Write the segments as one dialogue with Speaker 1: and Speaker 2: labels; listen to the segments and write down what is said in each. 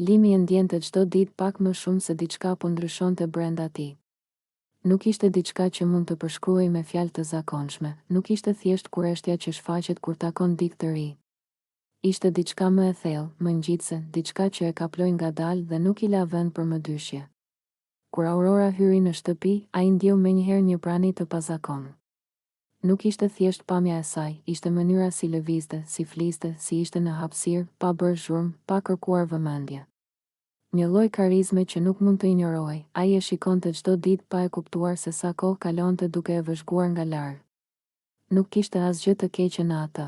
Speaker 1: Limi e ndjente çdo ditë pak më shumë se diçka po ndryshonte brenda tij. Nuk ishte diçka që mund të përshkruaj me fjalë të zakonshme, nuk ishte thjesht kurreshtja që shfaqet kur takon dikë të ri. Ishte diçka më e thellë, më ngjitse, diçka që e kaploi ngadalë dhe nuk i la vend për mëdyshje. Kur Aurora hyri në shtëpi, ai ndjeu menjëherë një prani të pazakonshme. Nuk ishte thjesht pamja e saj, ishte mënyra si lëvizte, si fliste, si ishte në hapësirë, pa bërë zhurmë, pa kërkuar vëmendje. Një lloj karizme që nuk mund të injorohej, ai e shikonte çdo ditë pa e kuptuar se sa kohë kalonte duke e vëzhguar nga larg. Nuk kishte asgjë të keqe në atë.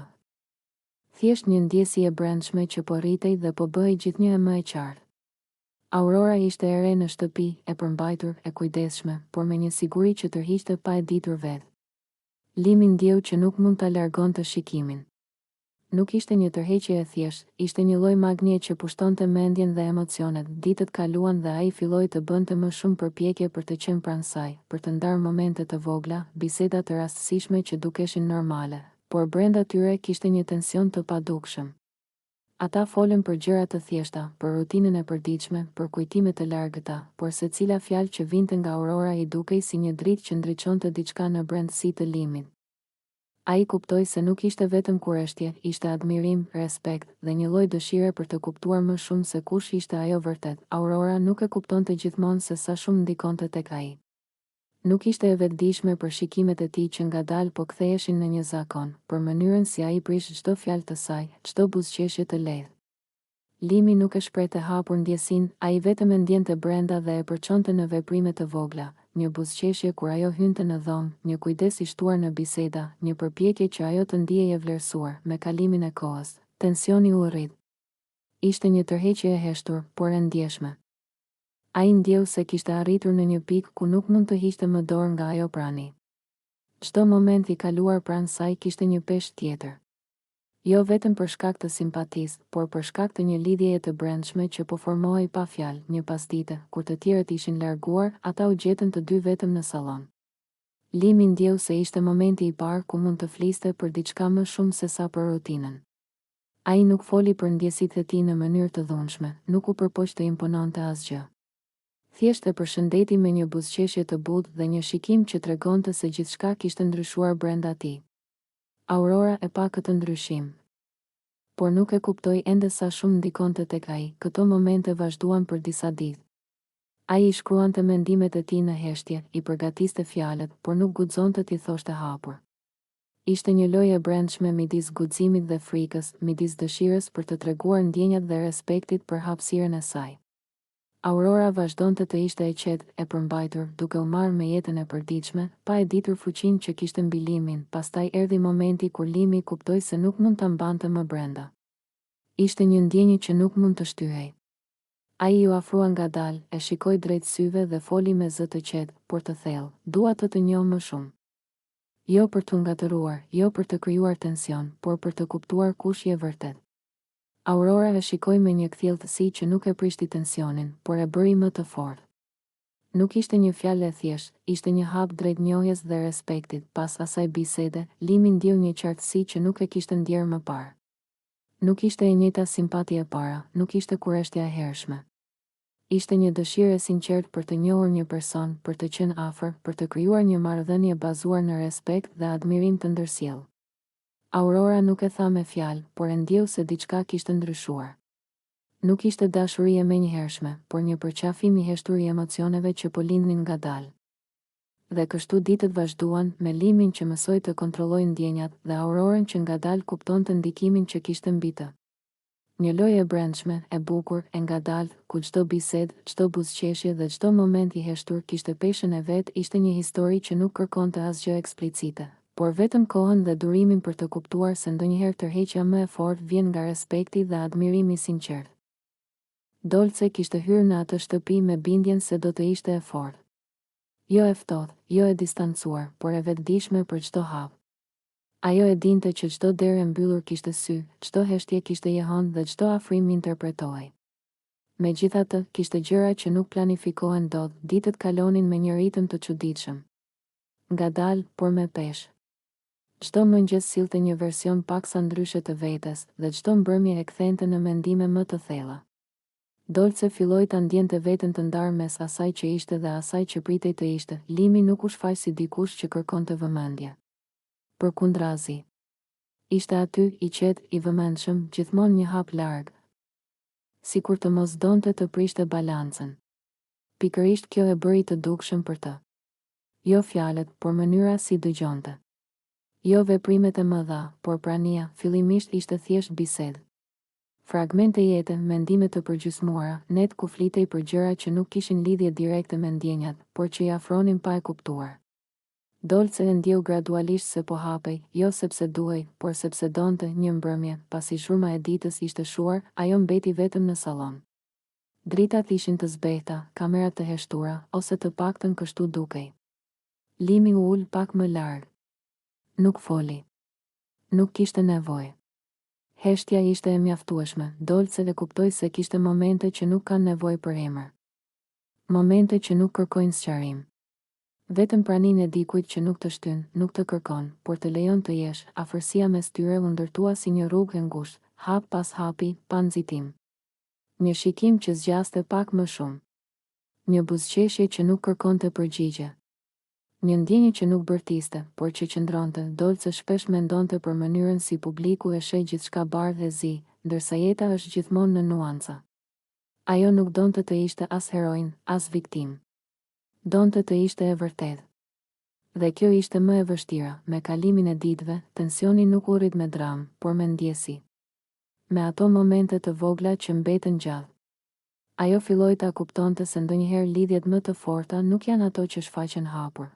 Speaker 1: Thjesht një ndjesi e brendshme që po rritej dhe po bëhej gjithnjë më e qartë. Aurora ishte e re në shtëpi, e përmbajtur, e kujdesshme, por me një siguri që tërhiqte pa e ditur vetë. Limi ndjeu që nuk mund ta largonte shikimin. Nuk ishte një tërheqje e thjeshtë, ishte një lloj magnie që pushtonte mendjen dhe emocionet. Ditët kaluan dhe ai filloi të bënte më shumë përpjekje për të qenë pranë saj, për të ndarë momente të vogla, biseda të rastësishme që dukeshin normale, por brenda tyre kishte një tension të padukshëm. Ata folën për gjëra të thjeshta, për rutinën e përditshme, për kujtime të largëta, por secila fjalë që vinte nga Aurora i dukej si një dritë që ndriçonte diçka në brendësi të Limit. Ai kuptoi se nuk ishte vetëm kurreshtje, ishte admirim, respekt dhe një lloj dëshire për të kuptuar më shumë se kush ishte ajo vërtet. Aurora nuk e kuptonte gjithmonë se sa shumë ndikonte tek ai. Nuk ishte e vetëdijshme për shikimet e tij që ngadalë po ktheheshin në një zakon, për mënyrën si ai prish çdo fjalë të saj, çdo buzëqeshje të lehtë. Limi nuk e shprehte hapur ndjesinë, ai vetëm e ndjente brenda dhe e përçonte në veprime të vogla, një buzëqeshje kur ajo hynte në dhomë, një kujdes i shtuar në biseda, një përpjekje që ajo të ndihej e vlerësuar. Me kalimin e kohës, tensioni u rrit. Ishte një tërheqje e heshtur, por e ndjeshme. Ai ndjeu se kishte arritur në një pikë ku nuk mund të hiqte më dorë nga ajo prani. Çdo moment i kaluar pranë saj kishte një peshë tjetër. Jo vetëm për shkak të simpatisë, por për shkak të një lidhjeje të brendshme që po formohej pa fjalë. Një pasdite, kur të tjerët ishin larguar, ata u gjetën të dy vetëm në sallon. Limi ndjeu se ishte momenti i parë ku mund të fliste për diçka më shumë se sa për rutinën. Ai nuk foli për ndjesitë e tij në mënyrë të dhunshme, nuk u përpoq të impononte asgjë. Thjesht e përshëndeti me një buzëqeshje të butë dhe një shikim që tregonte se gjithçka kishte ndryshuar brenda tij. Aurora e pa këtë ndryshim, por nuk e kuptoi ende sa shumë ndikonte tek ai. Këto momente vazhduan për disa ditë. Ai i shkruante mendimet e tij në heshtje, i përgatiste fjalët, por nuk guxonte t'i thoshte hapur. Ishte një lojë e brendshme midis guximit dhe frikës, midis dëshirës për të treguar ndjenjat dhe respektit për hapësirën e saj. Aurora vazhdonte të ishte e qetë, e përmbajtur, duke u marrë me jetën e përditshme, pa e ditur fuqinë që kishte mbi Limin. Pastaj erdhi momenti kur Limi kuptoi se nuk mund ta mbante më brenda. Ishte një ndjenjë që nuk mund të shtyhej. Ai u afrua ngadalë, e shikoi drejt syve dhe foli me zë të qetë, por të thellë. Dua të njoh më shumë. Jo për t'u ngatëruar, jo për të krijuar tension, por për të kuptuar kush je vërtet. Aurora e shikoi me një kthjellësi që nuk e prishti tensionin, por e bëri më të fortë. Nuk ishte një fjalë e thjeshtë, ishte një hap drejt njohjes dhe respektit. Pas asaj bisede, Limi ndjeu një qartësi që nuk e kishte ndjerë më parë. Nuk ishte e njëjta simpati e para, nuk ishte kurreshtja e hershme. Ishte një dëshirë e sinqertë për të njohur një person, për të qenë afër, për të krijuar një marrëdhënie bazuar në respekt dhe admirim të ndërsjellë. Aurora nuk e tha me fjalë, por e ndjeu se diçka kishte ndryshuar. Nuk ishte dashuri e menjëhershme, por një përqafim i heshtur i emocioneve që po lindnin ngadalë. Dhe kështu ditët vazhduan, me Limin që mësoi të kontrollojë ndjenjat dhe Aurorën që ngadalë kuptonte ndikimin që kishte mbi të. Një lojë e brendshme, e bukur, e ngadalë, ku çdo bisedë, çdo buzëqeshje dhe çdo moment i heshtur kishte peshën e vet. Ishte një histori që nuk kërkonte asgjë eksplicite, por vetëm kohën dhe durimin për të kuptuar se ndonjëherë tërheqja më e fortë vjen nga respekti dhe admirimi i sinqertë. Dolce kishte hyrë në atë shtëpi me bindjen se do të ishte e fortë. Jo e ftohtë, jo e distancuar, por e vetëdijshme për çdo hap. Ajo e dinte që çdo derë e mbyllur kishte sy, çdo heshtje kishte jehon dhe çdo afrim interpretohej. Megjithatë, kishte gjëra që nuk planifikohen dot. Ditët kalonin me një ritëm të çuditshëm. Ngadalë, por me peshë. Çdo mëngjes sillte një version paksa ndryshe të vetes dhe çdo mbrëmje e kthente në mendime më të thella. Dolce filloi ta ndjente veten të ndarë mes asaj që ishte dhe asaj që pritej të ishte. Limi nuk u shfaq si dikush që kërkonte vëmendje. Përkundrazi, ishte aty, i qetë, i vëmendshëm, gjithmonë një hap larg, sikur të mos donte të prishte balancën. Pikërisht kjo e bëri të dukshëm për të. Jo fjalët, por mënyra si dëgjonte. Jo veprimet e mëdha, por prania, fillimisht ishte thjesht bisedë. Fragmente jete, mendime të përgjysmuara, net ku flitej për gjëra që nuk kishin lidhje direkte me ndjenjat, por që i afronin pa e kuptuar. Dolce e ndjeu gradualisht se po hapej, jo sepse duhej, por sepse donte. Një mbrëmje, pasi shurma e ditës ishte shuar, ajo mbeti vetëm në sallon. Dritat ishin të zbehta, kamerat të heshtura, ose të paktën kështu dukej. Limi u ul pak më larg. Nuk foli. Nuk kishte nevojë. Heshtja ishte e mjaftueshme. Dolce e kuptoi se kishte momente që nuk kanë nevojë për emër. Momente që nuk kërkojnë sqarim. Vetëm praninë e dikujt që nuk të shtyn, nuk të kërkon, por të lejon të jesh. Afërsia mes tyre u ndërtua si një rrugë e ngushtë, hap pas hapi, pa nxitim. Një shikim që zgjaste pak më shumë. Një buzëqeshje që nuk kërkonte përgjigje. Një ndjenjë që nuk bërtiste, por që qëndronte. Dolce shpesh mendonte për mënyrën si publiku e sheh gjithçka bardhë e zi, ndërsa jeta është gjithmonë në nuanca. Ajo nuk donte të ishte as heroin, as viktim. Donte të ishte e vërtetë. Dhe kjo ishte më e vështira. Me kalimin e ditëve, tensioni nuk u rrit me dramë, por me ndjesi. Me ato momente të vogla që mbeten gjallë. Ajo filloi ta kuptonte se ndonjëherë lidhjet më të forta nuk janë ato që shfaqen hapur,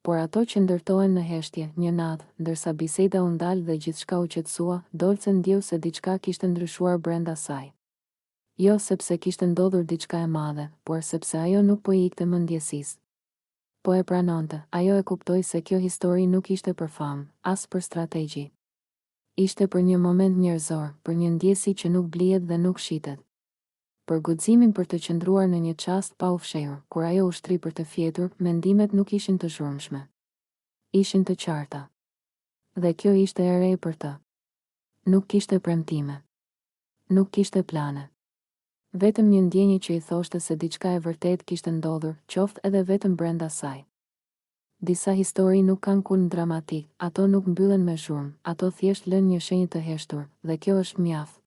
Speaker 1: por ato që ndërtohen në heshtje. Një natë, ndërsa biseda u ndal dhe gjithçka u qetësua, Dolce ndjeu se diçka kishte ndryshuar brenda saj. Jo sepse kishte ndodhur diçka e madhe, por sepse ajo nuk po i ikte mendjesisë. Po e pranonte. Ajo e kuptoi se kjo histori nuk ishte për famë, as për strategji. Ishte për një moment njerëzor, për një ndjesi që nuk blihet dhe nuk shitet. Për guximin për të qëndruar në një çast pa u fshehur. Kur ajo ushtri për të fjetur, mendimet nuk ishin të zhurmshme. Ishin të qarta. Dhe kjo ishte e re për të. Nuk kishte premtime. Nuk kishte plane. Vetëm një ndjenjë që i thoshte se diçka e vërtet kishte ndodhur, qoftë edhe vetëm brenda saj. Disa histori nuk kanë kulm dramatik, ato nuk mbyllen me zhurmë, ato thjesht lënë një shenjë të heshtur, dhe kjo është mjaft.